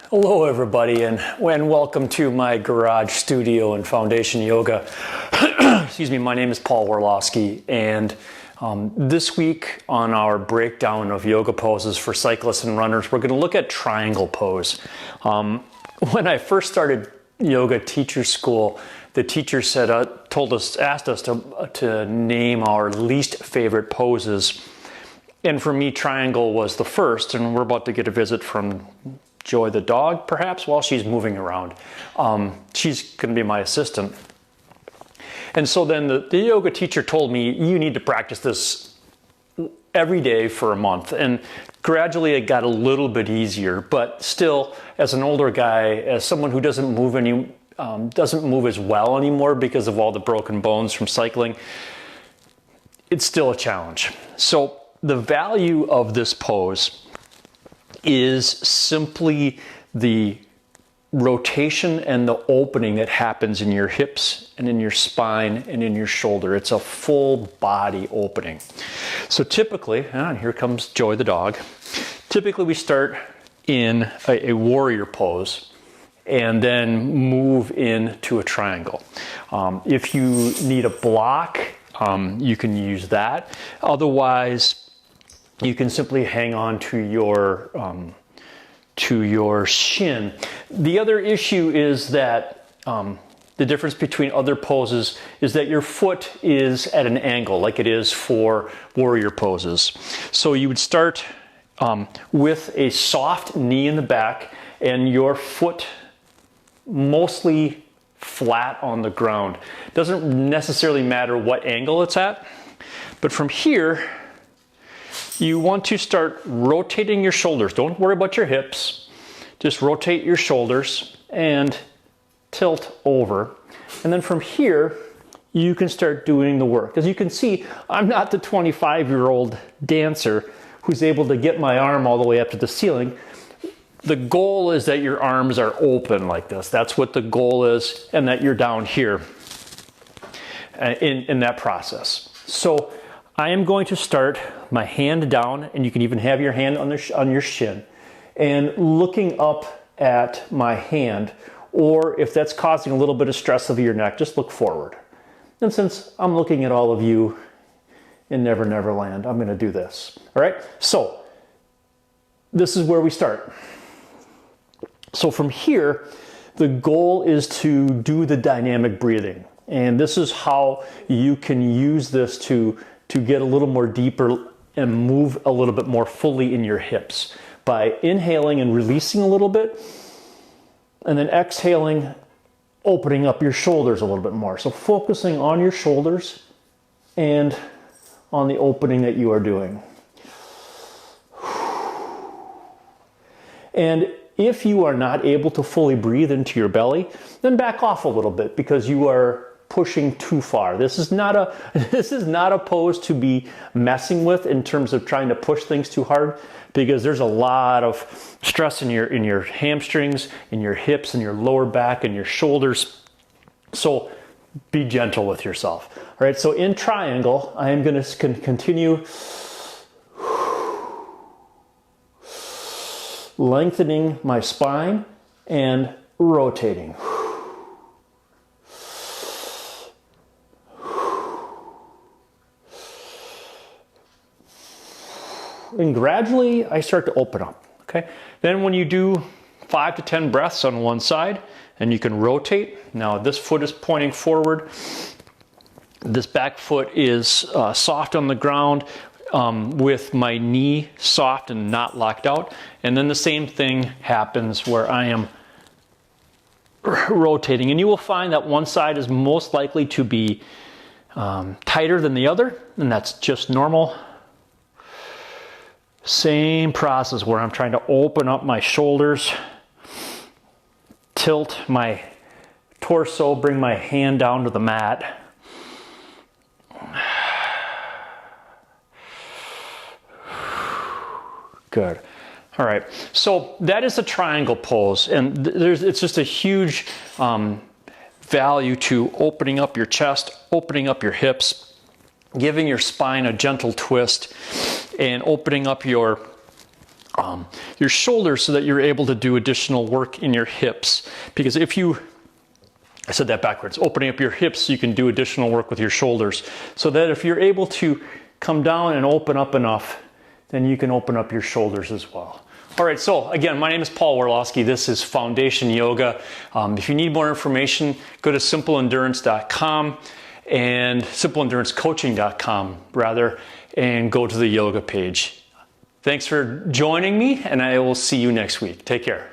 Hello everybody, and welcome to my garage studio and foundation yoga. Excuse me, my name is Paul Warlowski, and this week on our breakdown of yoga poses for cyclists and runners, we're going to look at triangle pose. When I first started yoga teacher school, the teacher said, asked us to name our least favorite poses, and for me, triangle was the first, and we're about to get a visit from Joy the dog, perhaps, while she's moving around. She's going to be my assistant. And so then the yoga teacher told me, you need to practice this every day for a month. And gradually it got a little bit easier, but still, as an older guy, as someone who doesn't move as well anymore because of all the broken bones from cycling, it's still a challenge. So the value of this pose is simply the rotation and the opening that happens in your hips and in your spine and in your shoulder. It's a full body opening. So typically, and here comes Joy the dog, typically we start in a warrior pose and then move into a triangle. If you need a block, you can use that. Otherwise, you can simply hang on to your shin. The other issue is that the difference between other poses is that your foot is at an angle, like it is for warrior poses. So you would start with a soft knee in the back and your foot mostly flat on the ground. Doesn't necessarily matter what angle it's at, but from here, you want to start rotating your shoulders. Don't worry about your hips. Just rotate your shoulders and tilt over. And then from here, you can start doing the work. As you can see, I'm not the 25-year-old dancer who's able to get my arm all the way up to the ceiling. The goal is that your arms are open like this. That's what the goal is, and that you're down here in that process. So I am going to start my hand down, and you can even have your hand on your shin, and looking up at my hand, or if that's causing a little bit of stress of your neck, just look forward. And since I'm looking at all of you in Never Never Land, I'm going to do this. All right, so this is where we start. So from here, the goal is to do the dynamic breathing, and this is how you can use this to get a little more deeper and move a little bit more fully in your hips by inhaling and releasing a little bit, and then exhaling, opening up your shoulders a little bit more. So focusing on your shoulders and on the opening that you are doing. And if you are not able to fully breathe into your belly, then back off a little bit because you are pushing too far. This is not a pose to be messing with in terms of trying to push things too hard, because there's a lot of stress in your hamstrings, in your hips, in your lower back, and your shoulders. So be gentle with yourself. All right, so in triangle, I am going to continue lengthening my spine and rotating. And gradually I start to open up, okay? Then when you do 5 to 10 breaths on one side, and you can rotate. Now this foot is pointing forward. This back foot is soft on the ground with my knee soft and not locked out. And then the same thing happens where I am rotating. And you will find that one side is most likely to be tighter than the other, and that's just normal. Same process where I'm trying to open up my shoulders, tilt my torso, bring my hand down to the mat. Good. All right. So that is a triangle pose, and it's just a huge value to opening up your chest, opening up your hips, giving your spine a gentle twist, and opening up your your shoulders so that you're able to do additional work in your hips. Because I said that backwards, opening up your hips so you can do additional work with your shoulders. So that if you're able to come down and open up enough, then you can open up your shoulders as well. All right, so again, my name is Paul Warlowski. This is Foundation Yoga. If you need more information, go to simpleendurance.com and simpleendurancecoaching.com rather, and go to the yoga page. Thanks for joining me, and I will see you next week. Take care.